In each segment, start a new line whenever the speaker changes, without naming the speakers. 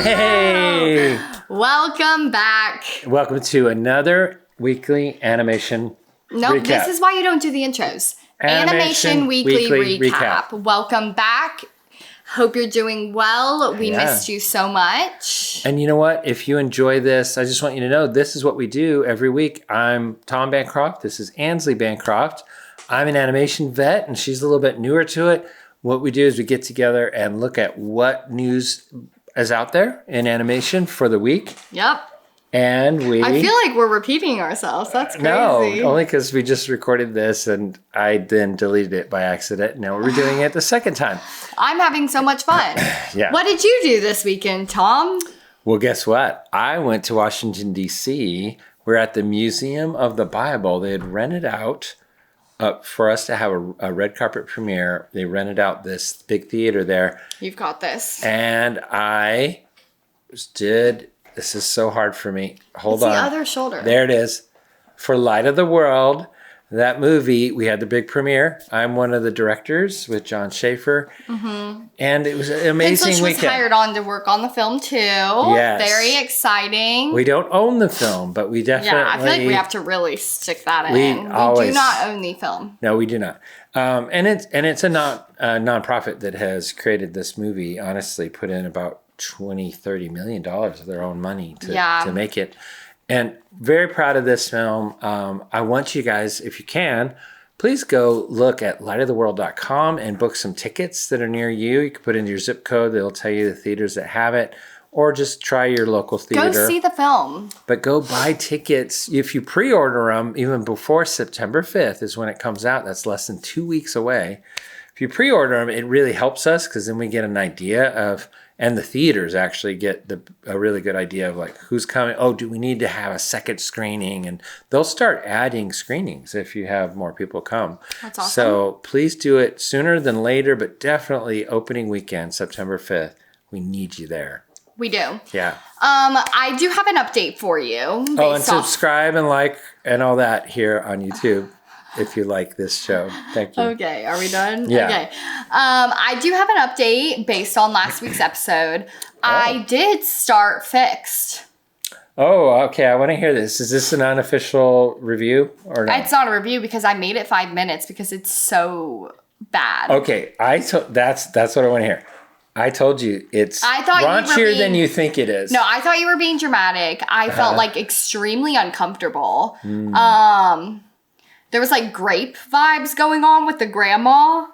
Hey!
Welcome back.
Welcome to another weekly animation recap.
This is why you don't do the intros. Animation Weekly recap. Welcome back. Hope you're doing well. We missed you so much.
And you know what? If you enjoy this, I just want you to know this is what we do every week. I'm Tom Bancroft. This is Ansley Bancroft. I'm an animation vet, and she's a little bit newer to it. What we do is we get together and look at what news is out there in animation for the week.
Yep.
And
I feel like we're repeating ourselves. That's crazy.
No, only because we just recorded this and I then deleted it by accident. Now we're doing it the second time.
I'm having so much fun.
Yeah.
What did you do this weekend, Tom?
Well, guess what? I went to Washington, D.C. We're at the Museum of the Bible. They had rented out for us to have a red carpet premiere. They rented out this big theater there.
You've got this.
And I did... This is so hard for me. Hold on.
The other shoulder.
There it is. For Light of the World, that movie, we had the big premiere. I'm one of the directors with John Schaefer. Mm-hmm. And it was an amazing weekend.
Was hired on to work on the film too.
Yes.
Very exciting.
We don't own the film, but we definitely...
Yeah, I feel like we have to really stick that in. We do not own the film.
No, we do not. And it's a nonprofit that has created this movie, honestly, put in about $20-30 million of their own money to make it, and very proud of this film. I want you guys, if you can, please go look at lightoftheworld.com and book some tickets that are near you. You can put in your zip code. They'll tell you the theaters that have it, or just try your local theater.
Go see the film.
But go buy tickets. If you pre-order them, even before September 5th is when it comes out. That's less than 2 weeks away. If you pre-order them, it really helps us because then we get an idea of... And the theaters actually get a really good idea of like who's coming. Oh, do we need to have a second screening? And they'll start adding screenings if you have more people come.
That's awesome.
So please do it sooner than later, but definitely opening weekend, September 5th. We need you there.
We do.
Yeah.
I do have an update for you.
Oh, and subscribe and like and all that here on YouTube. If you like this show. Thank you.
Okay, are we done?
Yeah.
Okay. I do have an update based on last week's episode. I did start Fixed.
Oh, okay. I want to hear this. Is this an unofficial review or not?
It's not a review because I made it 5 minutes because it's so bad.
Okay, that's what I want to hear. I told you it's raunchier than you think it is.
No, I thought you were being dramatic. I felt like extremely uncomfortable. There was like grape vibes going on with the grandma.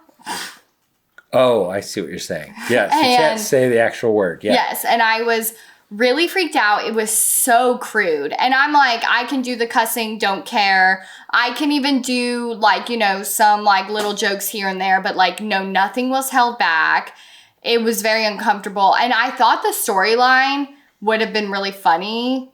Oh, I see what you're saying. Yes, you can't say the actual word. Yeah.
Yes, and I was really freaked out. It was so crude. And I'm like, I can do the cussing, don't care. I can even do like, some like little jokes here and there, but like, no, nothing was held back. It was very uncomfortable. And I thought the storyline would have been really funny,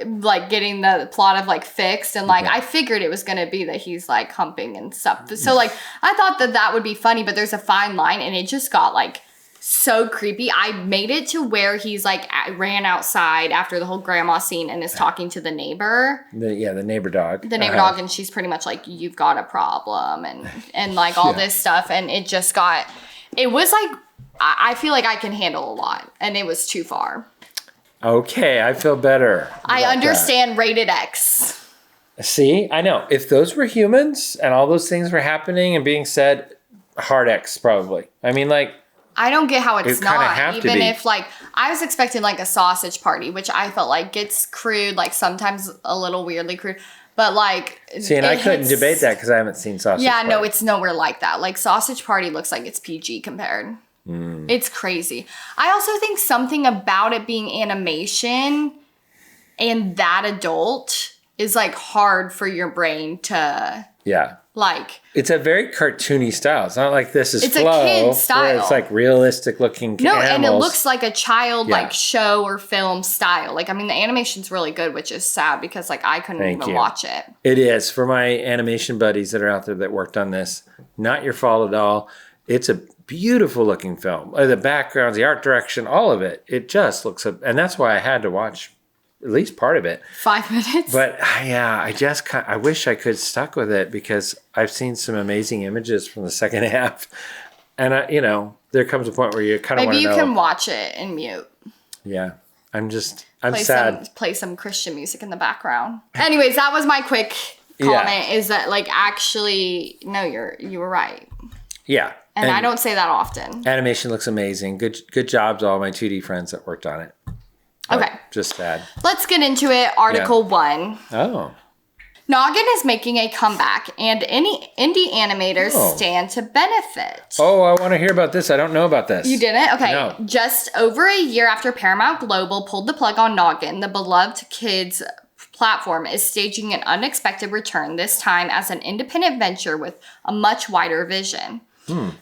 like getting the plot of like Fixed, and like I figured it was gonna be that he's like humping and stuff. So like I thought that would be funny, but there's a fine line, and it just got like so creepy. I made it to where he's like ran outside after the whole grandma scene and is talking to the neighbor.
The neighbor dog.
The neighbor dog, and she's pretty much like, you've got a problem and like all this stuff, and it just got. It was like I feel like I can handle a lot, and it was too far.
Okay, I feel better.
I understand rated X.
See, I know. If those were humans and all those things were happening and being said, hard X probably. I mean, like...
I don't get how it's not.
Even
if, like, I was expecting, like, a sausage party, which I felt like gets crude, like, sometimes a little weirdly crude. But, like...
See, and I couldn't debate that because I haven't seen Sausage Party.
Yeah, no, it's nowhere like that. Like, Sausage Party looks like it's PG compared. It's crazy. I also think something about it being animation and that adult is like hard for your brain to like. It's
a very cartoony style. It's not like this is
it's
flow.
A kid style.
It's like realistic looking animals.
And it looks like a child like show or film style. Like, I mean, the animation's really good, which is sad because like I couldn't even watch it.
It is. For my animation buddies that are out there that worked on this, not your fault at all. It's a beautiful looking film. The backgrounds, the art direction, all of it. It just looks and that's why I had to watch at least part of it.
5 minutes.
But I wish I could stuck with it because I've seen some amazing images from the second half. And there comes a point where you kind of want to know.
Maybe you can watch it in mute.
Yeah. I'm sad.
Play some Christian music in the background. Anyways, that was my quick comment, is that like, actually, no, you were right.
Yeah.
And I don't say that often.
Animation looks amazing. Good job to all my 2D friends that worked on it.
Okay.
Just sad.
Let's get into it. Article 1.
Oh.
Noggin is making a comeback, and any indie animators stand to benefit.
Oh, I want to hear about this. I don't know about this.
You didn't? Okay.
No.
Just over a year after Paramount Global pulled the plug on Noggin, the beloved kids platform is staging an unexpected return, this time as an independent venture with a much wider vision.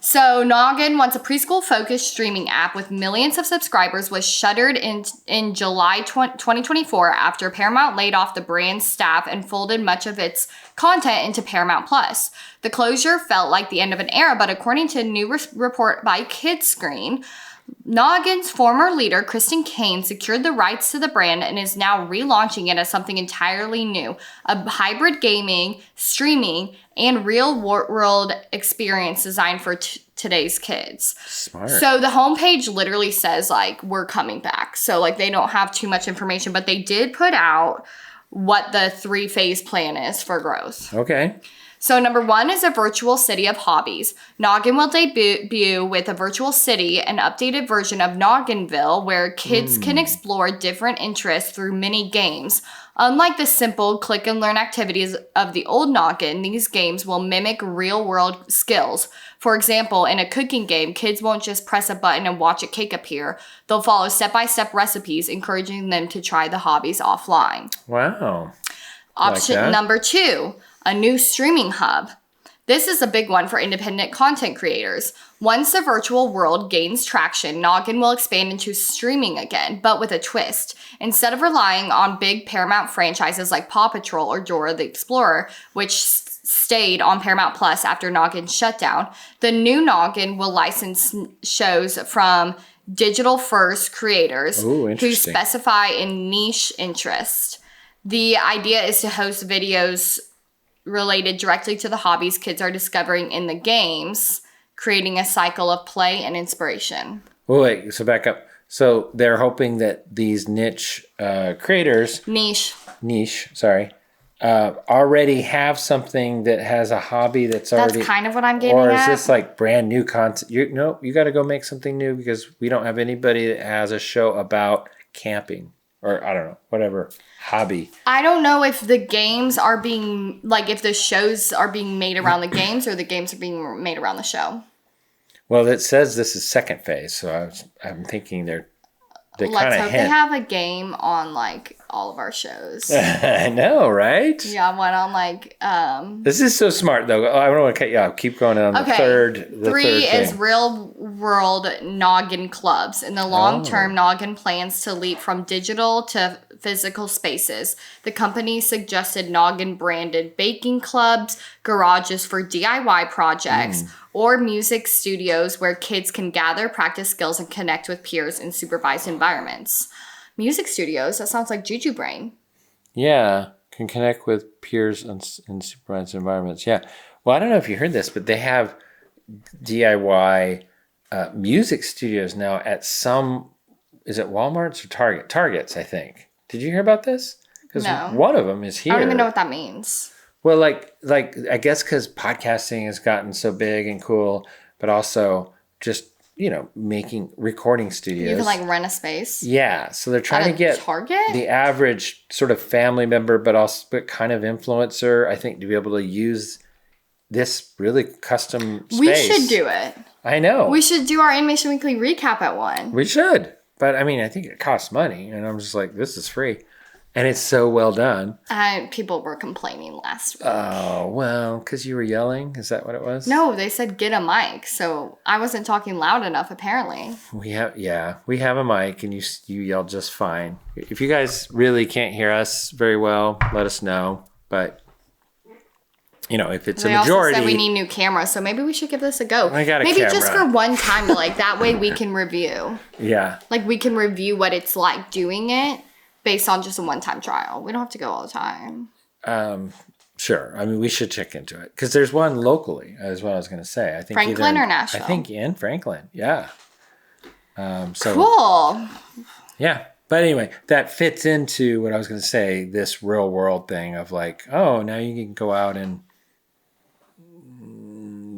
So Noggin, once a preschool-focused streaming app with millions of subscribers, was shuttered in July 2024 after Paramount laid off the brand's staff and folded much of its content into Paramount Plus. The closure felt like the end of an era, but according to a new report by Kidscreen, Noggin's former leader, Kristen Kane, secured the rights to the brand and is now relaunching it as something entirely new, a hybrid gaming, streaming, and real-world experience designed for today's kids.
Smart.
So the homepage literally says, like, we're coming back. So, like, they don't have too much information, but they did put out what the 3-phase plan is for growth.
Okay.
So number 1 is a virtual city of hobbies. Noggin will debut with a virtual city, an updated version of Nogginville, where kids can explore different interests through mini games. Unlike the simple click-and-learn activities of the old Noggin, these games will mimic real-world skills. For example, in a cooking game, kids won't just press a button and watch a cake appear. They'll follow step-by-step recipes, encouraging them to try the hobbies offline.
Wow.
Option number 2. A new streaming hub. This is a big one for independent content creators. Once the virtual world gains traction, Noggin will expand into streaming again, but with a twist. Instead of relying on big Paramount franchises like Paw Patrol or Dora the Explorer, which stayed on Paramount Plus after Noggin's shutdown, the new Noggin will license shows from digital-first creators who specify in niche interest. The idea is to host videos related directly to the hobbies kids are discovering in the games, creating a cycle of play and inspiration.
Oh, wait, so back up. So they're hoping that these niche creators...
Niche,
already have something that has a hobby that's already...
That's kind of what I'm getting
at. Or
is
this like brand new content? You got to go make something new because we don't have anybody that has a show about camping. Or, I don't know, whatever hobby.
I don't know if the games are being, like, if the shows are being made around the games or the games are being made around the show.
Well, it says this is second phase, so I'm thinking they kind of
Let's hope they have a game on, like, all of our shows.
I know, right?
Yeah, one on, like...
This is so smart, though. I don't want to cut you off. Keep going on the third.
3 is real-world Noggin clubs. In the long term, Noggin plans to leap from digital to physical spaces. The company suggested Noggin-branded baking clubs, garages for DIY projects, or music studios where kids can gather, practice skills, and connect with peers in supervised environments. Music studios, that sounds like Juju Brain.
Yeah, can connect with peers in supervised environments. Yeah. Well, I don't know if you heard this, but they have DIY music studios now at some, is it Walmart's or Target? Targets, I think. Did you hear about this? Because one of them is here.
I don't even know what that means.
Well, like I guess because podcasting has gotten so big and cool, but also just, making recording studios.
You can like rent a space.
Yeah. So they're trying to get
Target?
The average sort of family member, but kind of influencer, I think, to be able to use this really custom space.
We should do it.
I know.
We should do our Animation Weekly recap at one.
We should. But I mean, I think it costs money. And I'm just like, this is free. And it's so well done.
People were complaining last week.
Oh, well, because you were yelling? Is that what it was?
No, they said get a mic. So I wasn't talking loud enough, apparently.
We have a mic, and you yelled just fine. If you guys really can't hear us very well, let us know. But, if it's a majority... They also
said we need new cameras, so maybe we should give this a go.
I got a
maybe
camera.
Just for one time, like that way we can review.
Yeah.
Like we can review what it's like doing it. Based on just a one-time trial. We don't have to go all the time.
Sure. I mean, we should check into it. Because there's one locally, is what I was going to say. I think
Franklin or Nashville?
I think in Franklin, yeah.
Cool.
Yeah. But anyway, that fits into what I was going to say, this real world thing of like, oh, now you can go out and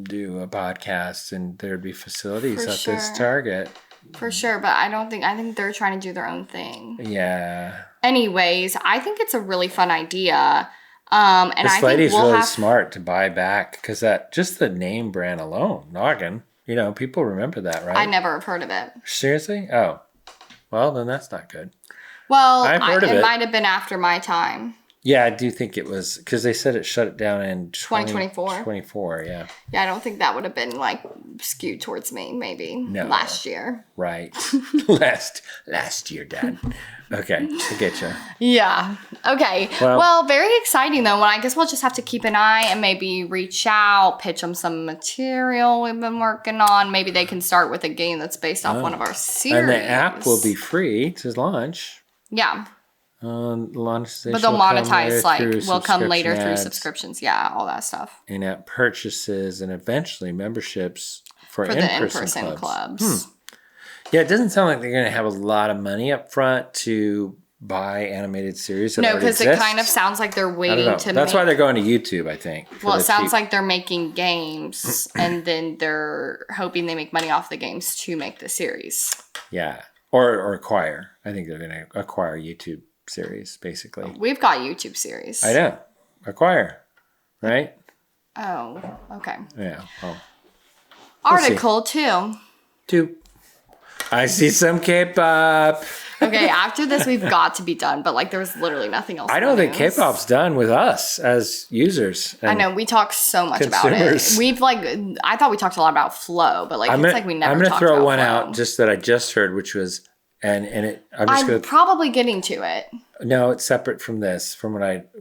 do a podcast and there'd be facilities at this Target.
For sure, but I think they're trying to do their own thing.
Yeah.
Anyways, I think it's a really fun idea. And
this lady's really smart to buy back because that just the name brand alone, Noggin, people remember that, right?
I never have heard of it.
Seriously? Oh. Well, then that's not good.
Well, it might have been after my time.
Yeah, I do think it was because they said it shut it down in
2024.
2024, yeah.
Yeah, I don't think that would have been like skewed towards me. Maybe last year.
Right, last year, Dad. Okay, I get you.
Yeah. Okay. Well, very exciting though. I guess we'll just have to keep an eye and maybe reach out, pitch them some material we've been working on. Maybe they can start with a game that's based off one of our series.
And the app will be free to launch.
Yeah.
Launch
but they'll monetize will come later through subscriptions. Yeah, all that stuff.
In-app purchases and eventually memberships for
the in-person clubs.
Yeah, it doesn't sound like they're going to have a lot of money up front to buy animated series.
No, because it kind of sounds like they're waiting to.
That's why they're going to YouTube, I think.
Well, it sounds like they're making games, and then they're hoping they make money off the games to make the series.
Yeah, or acquire. I think they're going to acquire YouTube series, basically.
We've got YouTube series.
I know. Acquire, right?
Oh, okay.
Yeah. Well,
Article 2.
I see some K-pop.
Okay, after this, we've got to be done, but there's literally nothing else.
I don't think K-pop's done with us as users.
I know, we talk so much about it. We've I thought we talked a lot about flow, but we never talked about flow.
I'm going to throw one out just that I just heard, which was, I'm
probably getting to it.
No, it's separate from this,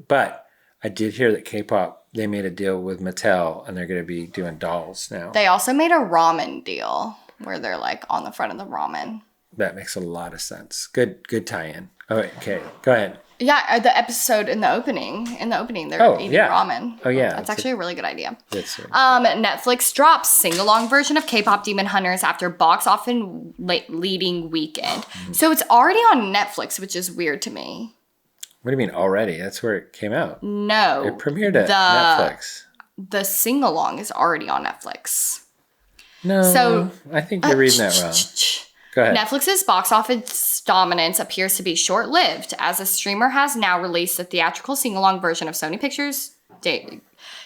but I did hear that K-pop, they made a deal with Mattel and they're going to be doing dolls now.
They also made a ramen deal where they're on the front of the ramen.
That makes a lot of sense. Good tie-in. Oh, okay. Go ahead.
Yeah, the episode in the opening, they're eating ramen.
Oh, yeah.
That's actually a really good idea.
That's
Netflix drops sing-along version of K-pop Demon Hunters after box office leading weekend. Mm-hmm. So it's already on Netflix, which is weird to me.
What do you mean already? That's where it came out.
No.
It premiered at Netflix.
The sing-along is already on Netflix.
No, so I think you're reading that wrong. Go ahead.
Netflix's box office dominance appears to be short-lived, as a streamer has now released a theatrical sing-along version of Sony Pictures'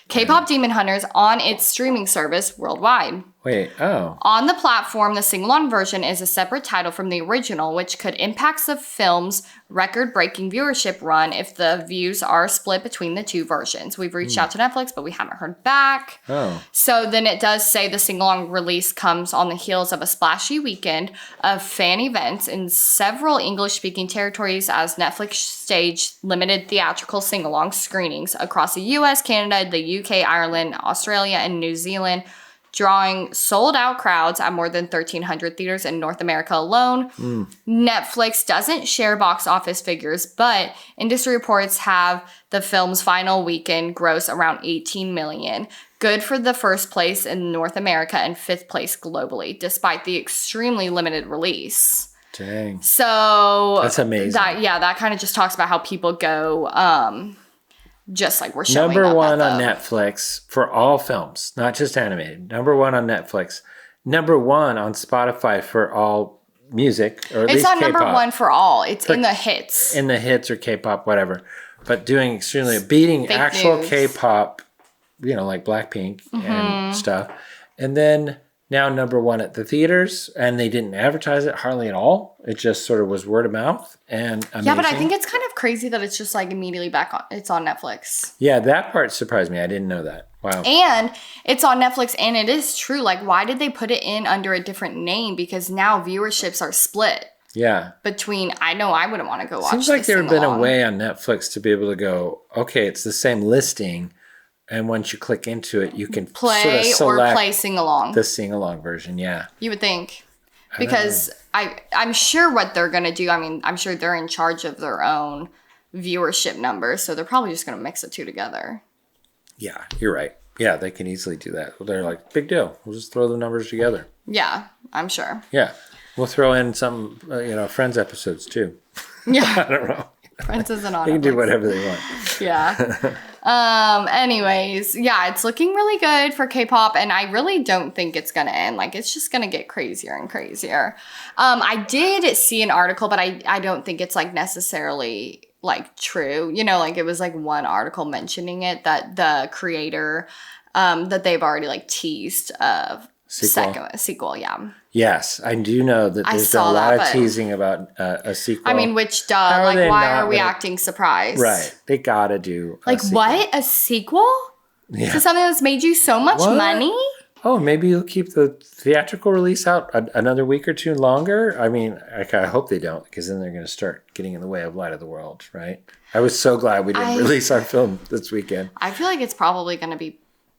K-pop Demon Hunters on its streaming service worldwide.
Wait, oh.
On the platform, the sing-along version is a separate title from the original, which could impact the film's record-breaking viewership run if the views are split between the two versions. We've reached out to Netflix, but we haven't heard back.
Oh.
So then it does say the sing-along release comes on the heels of a splashy weekend of fan events in several English-speaking territories as Netflix staged limited theatrical sing-along screenings across the US, Canada, the UK, Ireland, Australia, and New Zealand, drawing sold-out crowds at more than 1,300 theaters in North America alone. Netflix doesn't share box office figures, but industry reports have the film's final weekend gross around $18 million. Good for the first place in North America and fifth place globally, despite the extremely limited release.
Dang.
So
that's amazing.
That kind of just talks about how people go... just like we're showing
Number one on Netflix for all films, not just animated. Number one on Netflix. Number one on Spotify for all music, or at least
K-pop. It's not number one for all. It's in the hits.
In the hits or K-pop, whatever. But doing beating fake actual news. K-pop, like Blackpink and stuff. And then now number one at the theaters, and they didn't advertise it hardly at all. It just sort of was word of mouth and amazing.
Yeah, but I think it's kind of crazy that it's just immediately back on. It's on Netflix.
Yeah, that part surprised me. I didn't know that. Wow.
And it's on Netflix, and it is true. Why did they put it in under a different name? Because now viewerships are split.
Yeah.
Between, I know I wouldn't want to go watch.
Seems like there had been a way on Netflix to be able to go, okay, it's the same listing. And once you click into it, you can
play
sort of
or play sing-along.
The sing-along version, yeah.
You would think. Because I'm sure what they're going to do, I'm sure they're in charge of their own viewership numbers, so they're probably just going to mix the two together.
Yeah, you're right. Yeah, they can easily do that. They're like, big deal. We'll just throw the numbers together.
Yeah, I'm sure.
Yeah. We'll throw in some, Friends episodes too.
Yeah.
I don't know.
Friends isn't on.
They can do whatever they want.
Yeah. Anyways, yeah, it's looking really good for K-pop, and I really don't think it's gonna end. Like, it's just gonna get crazier and crazier. I did see an article, but I don't think it's like necessarily like true. Like it was like one article mentioning it, that the creator, that they've already like teased a sequel. Yeah.
Yes, I do know that there's been a lot of teasing about a sequel.
I mean, which duh? Like, why are we acting surprised?
Right, they gotta do
like what? A sequel? Yeah. To something that's made you so much money?
Oh, maybe you'll keep the theatrical release out another week or two longer. I mean, I hope they don't, because then they're going to start getting in the way of Light of the World, right? I was so glad we didn't release our film this weekend.
I feel like it's probably going to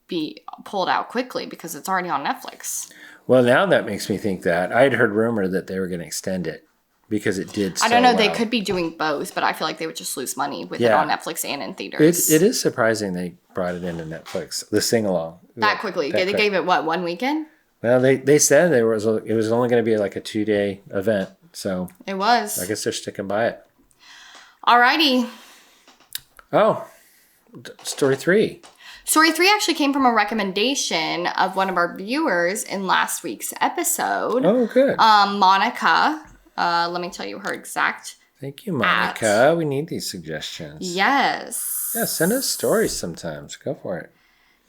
be pulled out quickly because it's already on Netflix.
Well, now that makes me think that. I had heard rumor that they were going to extend it because it did so
I don't know.
well.
They could be doing both, but I feel like they would just lose money with it on Netflix and in theaters.
It is surprising they brought it into Netflix, the sing-along.
That quickly. They gave it, what, one weekend?
Well, they said it was only going to be like a 2-day event. So
it was.
I guess they're sticking by it.
Alrighty.
Oh, story 3.
Story 3 actually came from a recommendation of one of our viewers in last week's episode.
Oh, good.
Monica. Let me tell you her exact.
Thank you, Monica. We need these suggestions.
Yes.
Yeah, send us stories sometimes. Go for it.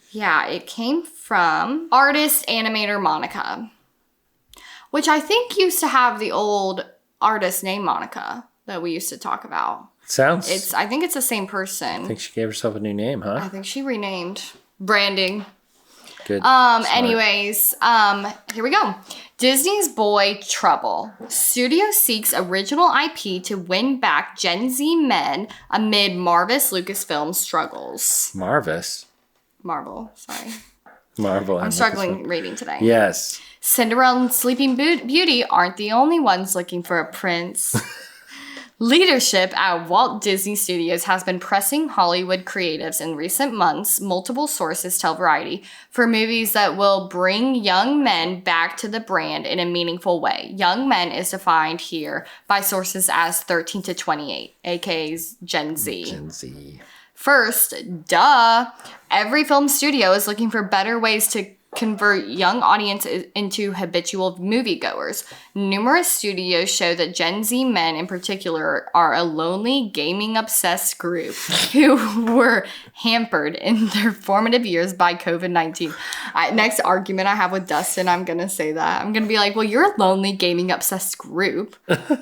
Yeah, it came from artist animator Monica, which I think used to have the old artist named Monica that we used to talk about. I think it's the same person.
I think she gave herself a new name, huh?
I think she renamed. Branding.
Good.
Anyways, here we go. Disney's Boy Trouble. Studio seeks original IP to win back Gen Z men amid Marvis Lucasfilm struggles. Marvel, sorry.
Marvel.
I'm struggling reading today.
Yes.
Cinderella and Sleeping Beauty aren't the only ones looking for a prince. Leadership at Walt Disney Studios has been pressing Hollywood creatives in recent months, multiple sources tell Variety, for movies that will bring young men back to the brand in a meaningful way. Young men is defined here by sources as 13 to 28, aka Gen Z.
Gen Z.
First, every film studio is looking for better ways to convert young audiences into habitual moviegoers. Numerous studios show that Gen Z men in particular are a lonely, gaming-obsessed group who were hampered in their formative years by COVID-19. Next argument I have with Dustin, I'm going to say that. I'm going to be like, well, you're a lonely, gaming-obsessed group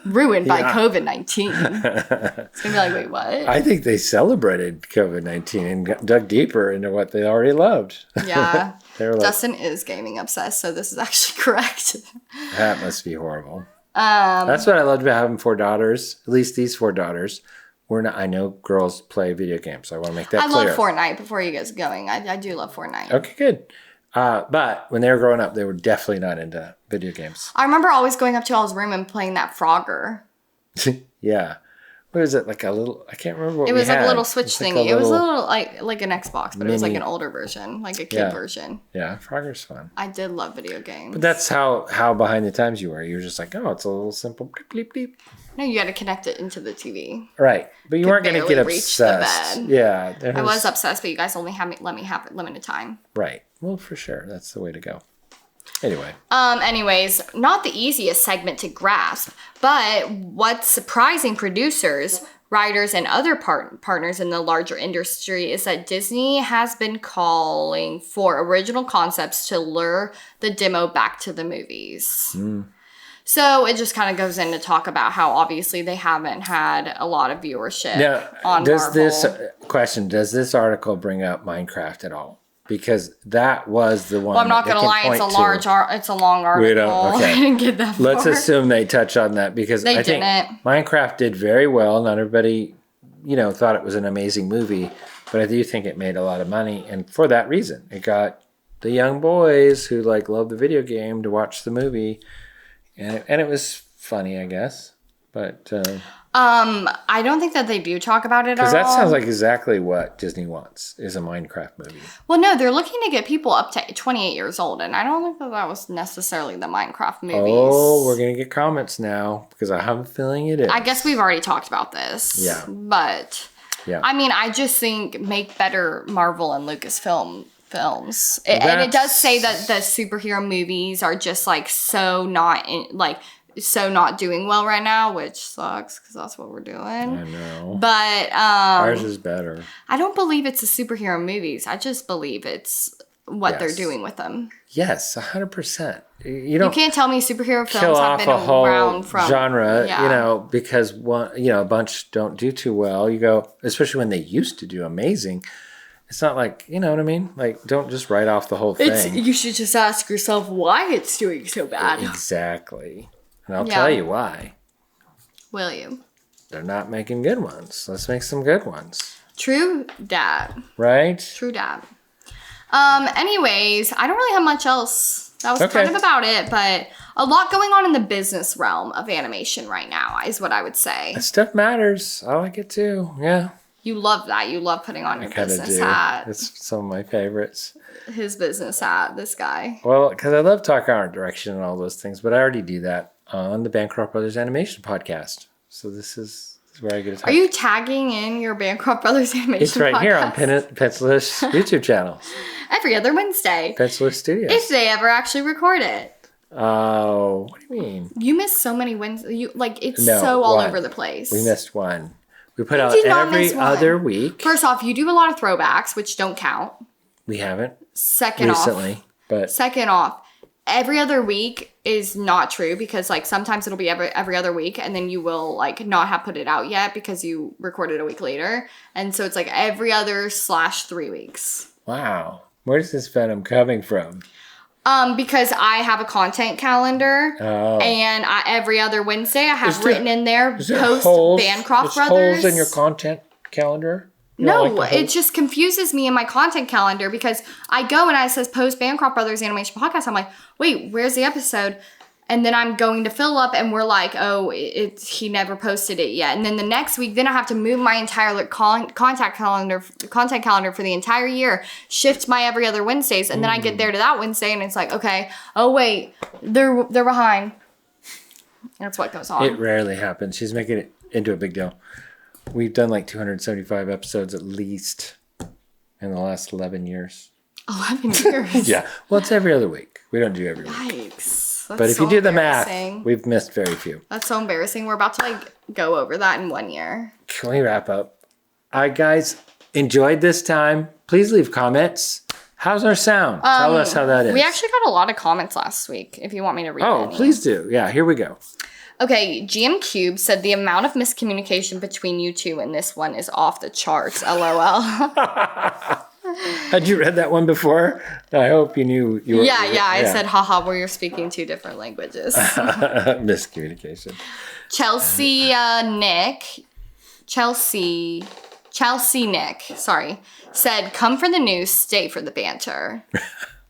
ruined by COVID-19. It's going to be like, wait, what?
I think they celebrated COVID-19 and dug deeper into what they already loved.
Yeah. Dustin is gaming obsessed, so this is actually correct.
That must be horrible. That's what I loved about having 4 daughters. At least these 4 daughters. I know girls play video games, so I want to make that clear.
I love Fortnite. Before you guys going, I do love Fortnite.
Okay, good. But when they were growing up, they were definitely not into video games.
I remember always going up to y'all's room and playing that Frogger.
Yeah. What is it? Like a little, I can't remember what
it was
we
like
had.
A little Switch thingy. It was a little like an Xbox, but it was like an older version, like a kid version.
Yeah, Frogger's fun.
I did love video games.
But that's how behind the times you were. You were just like, oh, it's a little simple bleep, bleep, bleep.
No, you had to connect it into the TV.
Right. But you weren't going to get obsessed. Yeah.
I was obsessed, but you guys only let me have it limited time.
Right. Well, for sure. That's the way to go. Anyway.
Anyways, not the easiest segment to grasp, but what's surprising producers, writers, and other partners in the larger industry is that Disney has been calling for original concepts to lure the demo back to the movies. So it just kind of goes in to talk about how obviously they haven't had a lot of viewership on Marvel.
Does this article bring up Minecraft at all? Because that was the one.
Well, I'm not going to lie, it's a long article.
Okay.
I didn't get that far.
Let's assume they touch on that because I think Minecraft did very well. Not everybody, thought it was an amazing movie, but I do think it made a lot of money, and for that reason, it got the young boys who love the video game to watch the movie, and it was funny, I guess. But
I don't think that they do talk about it at all.
Because that sounds like exactly what Disney wants, is a Minecraft movie.
Well, no, they're looking to get people up to 28 years old, and I don't think that was necessarily the Minecraft movies.
Oh, we're going to get comments now, because I have a feeling it is.
I guess we've already talked about this.
Yeah.
But,
yeah.
I mean, I just think make better Marvel and Lucasfilm films. And it does say that the superhero movies are just, like, so not doing well right now, which sucks because that's what we're doing.
I know.
But
ours is better.
I don't believe it's the superhero movies. I just believe it's what they're doing with them.
Yes, 100%. You
can't tell me superhero films have been around from
genre, because a bunch don't do too well. You go, especially when they used to do amazing. It's not like, you know what I mean? Like, don't just write off the whole thing.
You should just ask yourself why it's doing so bad.
Exactly. And I'll tell you why.
Will you?
They're not making good ones. Let's make some good ones.
True dat.
Right?
True dat. Anyways, I don't really have much else. That was kind of about it, but a lot going on in the business realm of animation right now is what I would say.
That stuff matters. I like it too. Yeah.
You love that. You love putting on your business hat.
It's some of my favorites.
His business hat, this guy.
Well, because I love talking art direction and all those things, but I already do that on the Bancroft Brothers Animation Podcast. So this is where I get to talk.
Are you tagging in your Bancroft Brothers Animation Podcast?
It's right here on Pencilish YouTube channel.
Every other Wednesday.
Pencilish Studios.
If they ever actually record it.
Oh, what do you mean?
You miss so many Wednesdays. It's so all over the place.
We missed one. We put out every other week.
First off, you do a lot of throwbacks, which don't count.
We haven't.
Second off, every other week is not true because sometimes it'll be every other week and then you will not have put it out yet because you recorded a week later. And so it's every other /3 weeks.
Wow. Where's this venom coming from?
Because I have a content calendar, and every other Wednesday I have written in there post Bancroft Brothers.
Holes in your content calendar?
No, it just confuses me in my content calendar because I go and it says post Bancroft Brothers Animation Podcast. I'm like, wait, where's the episode? And then I'm going to fill up and we're like, oh, he never posted it yet. And then the next week, then I have to move my entire content calendar for the entire year, shift my every other Wednesdays. And then I get there to that Wednesday and it's like, okay, oh wait, they're behind. That's what goes on.
It rarely happens. She's making it into a big deal. We've done 275 episodes at least in the last 11 years.
11 years?
Yeah. Well, it's every other week. We don't do every week.
Yikes.
But if you do the math, we've missed very few.
That's so embarrassing. We're about to go over that in 1 year.
Can we wrap up? All right, guys. Enjoyed this time. Please leave comments. How's our sound? Tell us how that is.
We actually got a lot of comments last week, if you want me to read
any. Please do. Yeah, here we go.
Okay, GM Cube said the amount of miscommunication between you two in this one is off the charts. LOL.
Had you read that one before? I hope you knew you were.
Yeah. I said, haha, where you're speaking two different languages.
Miscommunication.
Chelsea Nick, said, come for the news, stay for the banter.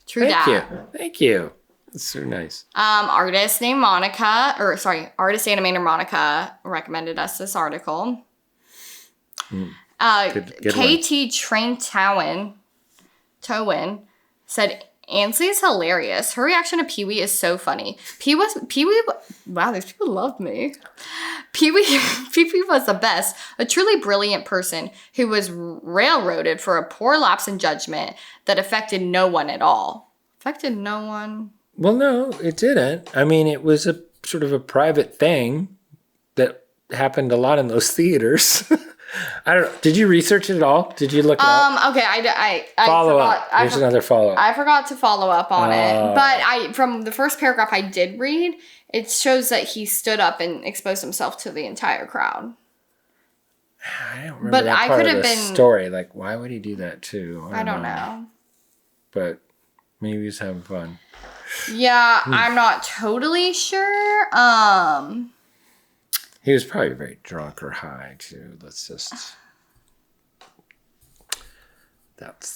True dat.
Thank you. That's so nice.
Artist animator Monica recommended us this article.
Good
KT Train Towin said, Ansley is hilarious. Her reaction to Pee-wee is so funny. Pee-wee, wow, these people love me. Pee-wee was the best. A truly brilliant person who was railroaded for a poor lapse in judgment that affected no one at all. Affected no one?
Well, no, it didn't. I mean, it was a sort of a private thing that happened a lot in those theaters. I don't know. Did you research it at all? Did you look it up?
Okay, I
follow up. Here's another follow up.
I forgot to follow up on it. But from the first paragraph I did read, it shows that he stood up and exposed himself to the entire crowd.
I don't remember that part of the story. Why would he do that too?
I don't know.
But maybe he's having fun.
Yeah, I'm not totally sure.
He was probably very drunk or high, too. That's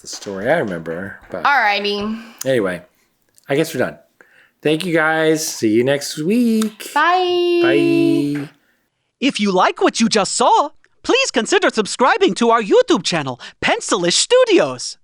the story I remember. But
alrighty.
Anyway, I guess we're done. Thank you, guys. See you next week.
Bye.
Bye.
If you like what you just saw, please consider subscribing to our YouTube channel, Pencilish Studios.